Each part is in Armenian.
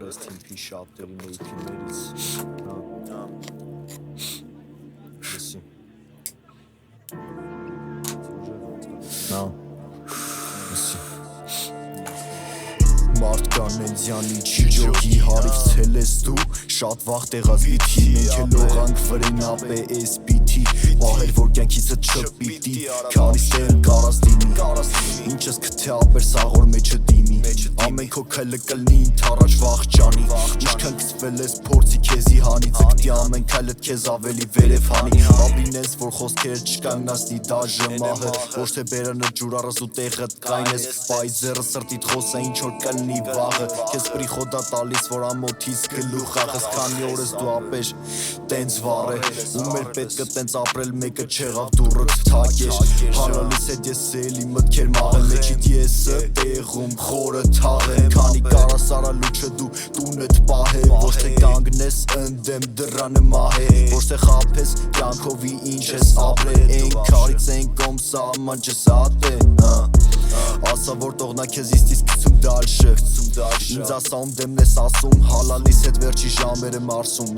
Rest in peace շատերին AP-ներից Լսի Լսի Մարդկան են ձյանի չիջոգի հարիվցել ես դու Շատ վաղ տեղած վիթի Մենք էլ ողանք վրեն ապե ես պիթի Պահեր որ կյանքիցը չպիտի Քանիս տեն կարաս դիմի Ինչս կթե ապեր սաղոր մեջը դիմի Ամեն քո քայլը կլնի ինթ առաջ վաղճանի Ինչքան կծվել ես փորձի քեզի հանի Ձգտի ամեն քայլըտ քեզ ավելի վերև հանի Ապրին ես որ խոսքեր չկանգնացնի դաժը մահը Ոչ թե բերանը ջուրարս ու տեղը տկայն ես Սպայի ձեռը սրտիտ խոսա ինչ որ կլնի վաղը Քեզ պրիխոդա տալիս որ ամոթիս գլուխ ախս Քանի օրս դու ապեր տենց վառ է Ու մեր պետքը տենց ապրել մեկը չեղավ դուրըտ թակեր Հարալիս հետ ես էլի մտքեր մաղել Մեջիտ եսը տեղում խորը թաղ է Քանի կարաս արալուչը դու տունըտ պահե Ոչ թե կանգնես ընդեմ դրանը մահե Ոչ թե խապես կյանքովի ինչ ես ապրել Են քարից են կոմսա աման ճսատ է Ասա որ տողնա քեզ իստիս կցում դալշը Ինձ ասաում դեմն ես ասում Հալալիս հետ վերջի ժամերը մարսում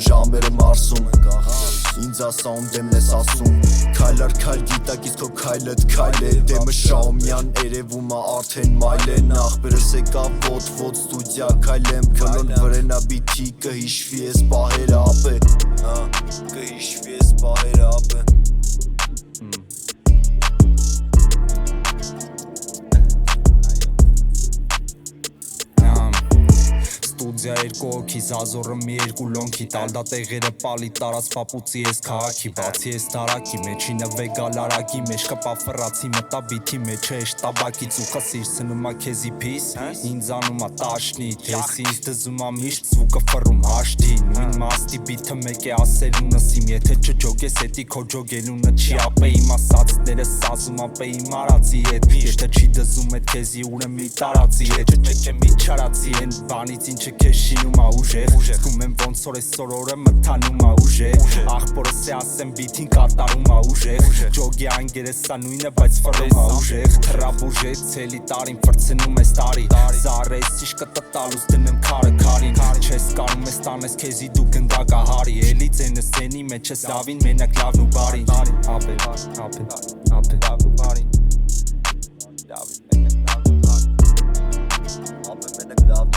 Ինձ ասաում դեմն ես ասում Քայլար քայլ գիտակից քո քայլըտ քայլ է Դեմը շաումյան երևումա արդեն մայլ է Նախբերս եկավ ոտվոտ ստուդիա քայլեմ Կլոն վրենա բիթի կհիշվի ես պահերը ապե Կհիշվի ես պահերը ապե Ստուդիա երկու օքի զազորը մի երկու լոնքի Տալդա տեղերը պալի տարած պապուծի ես քաղաքի Բացի ես տարակի մեջինը վեգալ արագի մեջ Կպա ֆրացի մտա բիթի մեջ էշ տաբակից ուխը սիրցնումա քեզի պիս Ինձ անումա տաշնի Թեսի ինձ դզումա միշտ զվուկը ֆրում հաշտի Նույն մաստի բիթը մեկ է ասելունս իմ Եթե չջոգես հետի քո ջոգելունը չի ապե Իմ ասածները սազում ապե իմ արածի հետ Եթե չի դզում էդ քեզի ուրը մի տարածի հետ Մեկ է մի չարացի են բանից ինչը Քեզ շինում ա ուժեղ Զգում եմ ոնց որ ես սորորը մթանում ա ուժեղ Աղբորս է ասեմ բիթին կատարում ա ուժեղ Ջոգի անգերեսա նույնը բայց ֆրում ա ուժեղ Թրապ ուժեղ ցելի տարին վրցնում ես տարի Զարես իշկը տտալուս դնեմ քարը քարին Չես կարում ես տանես քեզի դու գնդակա հարի Էլի ձենը սենի մեջ ես լավին մենակ լավն ու բարին Ապե լավն ու բարին Լավին մենակ լավն ու բարին Ապե մենակ լավն